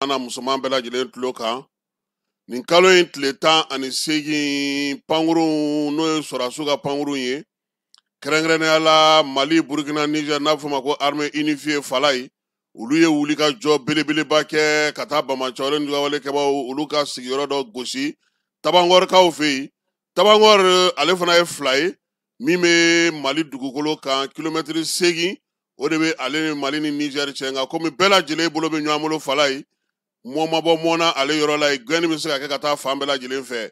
ana musoman bɛɛ lajɛlen tulo kan nin kalo in tile 18 pankurun n'o ye sɔrɔdasiw ka pankurun ye kɛrɛnkɛrɛnnenya la Mali Burkina Niger n'a fɔ ma ko armée unifiée Falaye olu ye wuli ka jɔ belebeleba kɛ ka taa Bamacɔlen ni Wawalekɛbaw olu ka sigiyɔrɔ dɔ gosi Tabangɔrikaw fɛ yen Tabangɔr ale fana ye fila ye min bɛ Mali dugukolo kan kilomɛtiri 8 o de bɛ ale ni Mali ni Niger cɛ nka komi bɛɛ lajɛlen bolo bɛ ɲɔgɔn bolo Falaye mɔ ma bɔ mɔna ale yɔrɔ la yen gɛnni bɛ se ka kɛ ka taa fan bɛɛ lajɛlen fɛ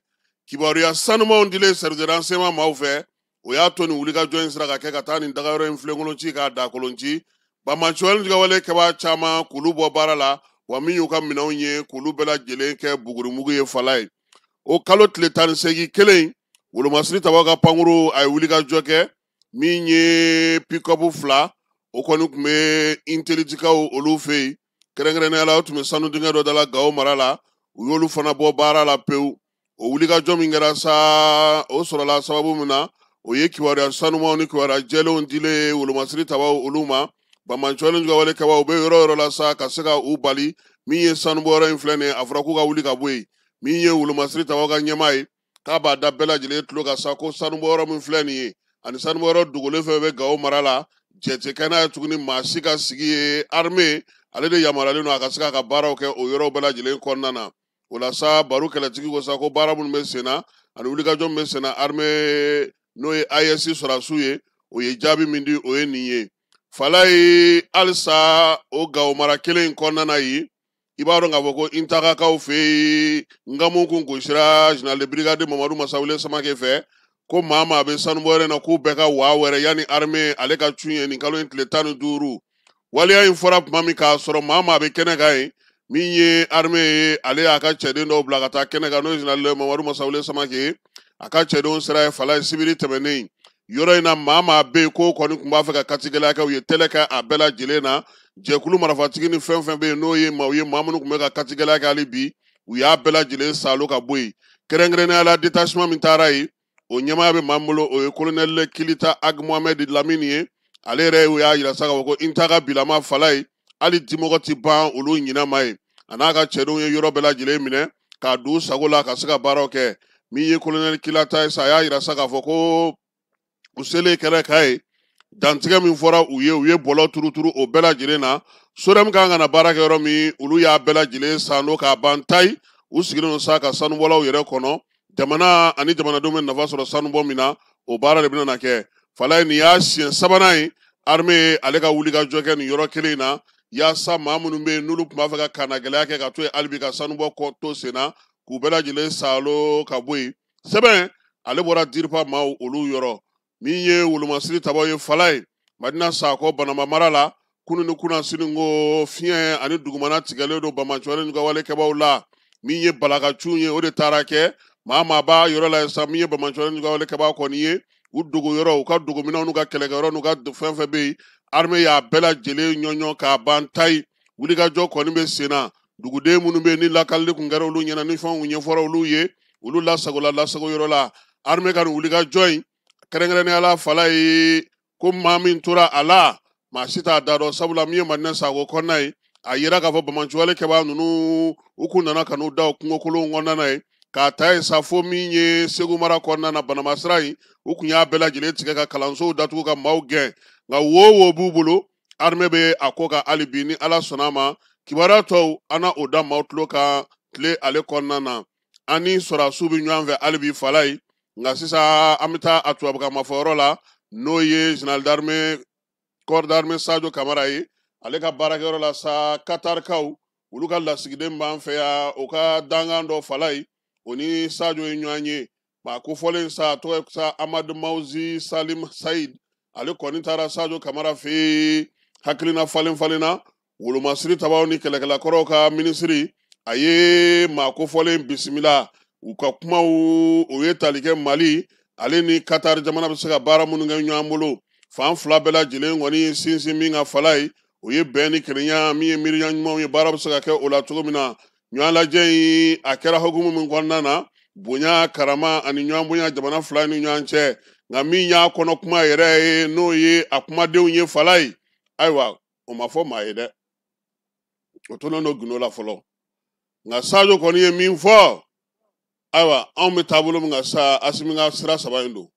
kibaruya sanumanw dilen service de renseignement maaw fɛ o y'a to nin wulikajɔ in sera ka kɛ ka taa nin dagayɔrɔ in filenkolon ci k'a da kolon ci Bamacɔlen Wawalekɛba caman k'olu bɔ baara la wa min y'u ka minɛnw ye k'olu bɛɛ lajɛlen kɛ bugurimugu ye Falaye o kalo tile 18 kelen Wolomasiri Tabaw ka pankuru a ye wulikajɔ kɛ min ye pick-up 2 o kɔni tun bɛ intelligikaw olu fɛ yen kɛrɛnkɛrɛnnenya la o tun bɛ sanu dingɛ dɔ da la Gao mara la u y'olu fana bɔ baara la pewu o wulikajɔ min kɛra sa o sɔrɔla sababu min na o ye kibaruya sanumanw ni kibaruya jɛlenw dilen Wolomasiri Tabaw olu ma Bamacɔlen Wawalekɛbaw u bɛ yɔrɔ o yɔrɔ la sa ka se ka u bali min ye sanubɔyɔrɔ in filɛ nin ye a fɔra k'u ka wuli ka bɔ yen min ye Wolomasiri Tabaw ka ɲɛmaa ye k'a b'a da bɛɛ lajɛlen tulo ka sa ko sanubɔyɔrɔ min filɛ nin ye ani sanubɔyɔrɔ dogolen fɛn bɛ Gao mara la jɛ tɛ kɛ n'a ye tuguni maa si ka sigi ye armée ale de yamaruyalen don a ka se k'a ka baaraw kɛ o yɔrɔ bɛɛ lajɛlen kɔnɔna na o la sa baro kɛlɛtigi ko sa ko baara minnu bɛ sen na ani wulikajɔ min bɛ sen na armée n'o ye AES sɔrɔdasiw ye o ye jaabi min di o ye nin ye Falaye halisa o Gao mara kelen in kɔnɔna na yen i b'a dɔn k'a fɔ ko Intagakaw fɛ yen Ngamu kun gosira général de brigade Mamadu Masawule Samake fɛ ko maa a bɛ sanubɔyɔrɔ in na k'u bɛɛ ka waa wɛrɛ yanni armée ale ka cun ye nin kalo in tile 15 waliya in fɔra tuma min k'a sɔrɔ maa a bɛ kɛnɛ kan yen min ye armée ye ale y'a ka cɛden dɔw bila ka taa kɛnɛ kan n'o ye général Mamadu Masawule Samake ye a ka cɛdenw sera ye Falaye sibiri tɛmɛnen yɔrɔ in na maa bɛ yen ko kɔni tun b'a fɛ ka katigɛlɛya kɛ u ye tɛlɛ kɛ a bɛɛ lajɛlen na jɛkulu marifatigi ni fɛn fɛn bɛ yen n'o ye maaw ye maa minnu tun bɛ ka katigɛlɛya kɛ hali bi u y'a bɛɛ lajɛlen salo ka bɔ yen kɛrɛnkɛrɛnnenya la détachement min taara yen o ɲɛmaa bɛ maa min bolo o ye colonel Kilita Ag Mohamed Lamini ye ale yɛrɛ o y'a yira sa k'a fɔ ko Intaga bilama Falaye hali dimɔgɔ tɛ ban olu ɲinɛ ma ye a n'a ka cɛdenw ye yɔrɔ bɛɛ lajɛlen minɛ k'a don u sago la ka se ka baaraw kɛ min ye colonel Kilata ye sa a y'a yira sa k'a fɔ ko u selen kɛnɛ kan ye dantigɛ min fɔra u ye bɔlɔ turuturu o bɛɛ lajɛlen na SOREM kan ka na baara kɛ yɔrɔ min olu y'a bɛɛ lajɛlen san n'o k'a ban tayi u sigilen don sa ka sanubɔlaw yɛrɛ kɔnɔ jamana ani jamanadenw bɛ nafa sɔrɔ sanubɔ min na o baara de bɛna kɛ Falaye nin y'a siɲɛ 3nan ye armée ale ka wulikajɔ kɛ nin yɔrɔ kelen in na yaasa maa minnu bɛ yen n'olu tun b'a fɛ ka kanagɛlɛya kɛ ka to yen hali bi ka sanubɔ to sen na k'u bɛɛ lajɛlen salo ka bɔ yen sɛbɛn ale bɔra DIRPA maaw olu yɔrɔ min ye Wolomasiri Tabaw ye Falaye Madina Sakɔ Banamba mara la kunun ni kunna sini ko fiɲɛ ani dugumana tigɛlen don Bamacɔlen Wawalekɛbaw la min ye balakacun ye o de taara kɛ maa b'a yɔrɔ la sa min ye Bamacɔlen Wawalekɛbaw kɔni ye u dogo yɔrɔ u ka dogominɛw n'u ka kɛlɛkɛyɔrɔ n'u ka fɛn fɛn bɛ yen armée y'a bɛɛ lajɛlen ɲɔɲɔ k'a ban tayi wulikajɔ kɔni bɛ sen na duguden minnu bɛ yen ni lakalili kun kɛra olu ɲɛna ni fɛnw ɲɛfɔra olu ye olu lasago yɔrɔ la armée ka nin wulikajɔ in kɛrɛnkɛrɛnnenya la Falaye ko maa min tora a la maa si t'a da dɔn sabula min ye Madina Sakɔ kɔnɔna ye a yira k'a fɔ Bamacɔlekɛba ninnu u kun nana ka n'u da o kungokolonw kɔnɔna ye k'a ta yen sa fo min ye Segu mara kɔnɔna na Banama sira in u kun y'a bɛɛ lajɛlen tigɛ ka kalansow datugu ka maaw gɛn nka wo b'u bolo armée bɛ a ko ka hali bi ni Ala sɔnna a ma kibaruya tɔw an na o da maaw tulo kan tile ale kɔnɔna na an ni sɔrɔdasiw bɛ ɲɔgɔn fɛ hali bi Falaye nka sisan an bɛ taa a tubabukanmafɔyɔrɔ la n'o ye général d'armée corps d'armée Sadio Kamara ye ale ka baarakɛyɔrɔ la sa Katarikaw olu ka lasigiden b'an fɛ yan o ka dankan dɔ Falaye o ni Sadio ye ɲɔgɔn ye maa kofɔlen sa a tɔgɔ ye sa Amadu Mawuzi Salim Saïd ale kɔni taara Sadio Kamara fɛ yen hakilina falen na Wolomasiri Tabaw ni kɛlɛkɛlakɔrɔw ka minisiri a ye maa kofɔlen bisimila u ka kumaw o ye tali kɛ Mali ale ni Qatar jamana bɛ se ka baara minnu kɛ ɲɔgɔn bolo fan fila bɛɛ lajɛlen kɔni sinsin min ka Falaye o ye bɛn ni kelenya min ye miiriya ɲumanw ye baara bɛ se ka kɛ o la cogo min na ɲɔgɔn lajɛ in a kɛra hukumu min kɔnɔna na bonya karama ani ɲɔgɔn bonya jamana fila ni ɲɔgɔn cɛ nka min y'a kɔnɔ kuma yɛrɛ ye n'o ye a kumadenw ye Falaye ayiwa o ma fɔ maa ye dɛ o tolen don gundo la fɔlɔ nka Sadio kɔni ye min fɔ ayiwa anw bɛ taabolo min kan sa Asimi ka sira saba in don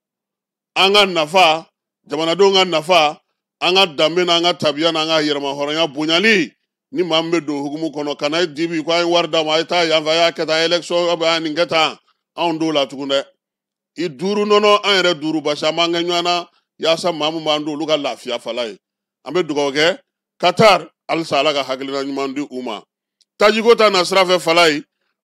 an ka nafa jamanadenw ka nafa an ka danbe n'an ka tabiya n'an ka yɛrɛmahɔrɔnya bonyali ni maa min bɛ don hukumu kɔnɔ ka na ye dibi ko an ye wari d'a ma a ye taa yan fɛ a y'a kɛ tan élection a y'a nin kɛ tan anw t'o la tugun dɛ i duuru nɔnɔ an yɛrɛ duuru basi an b'an kɛ ɲɔgɔn na yaasa maa min b'an don olu ka lafiya fala ye an bɛ dugawu kɛ Qatar halisa Ala ka hakilina ɲuman di u ma tajiko ta na sira fɛ fala ye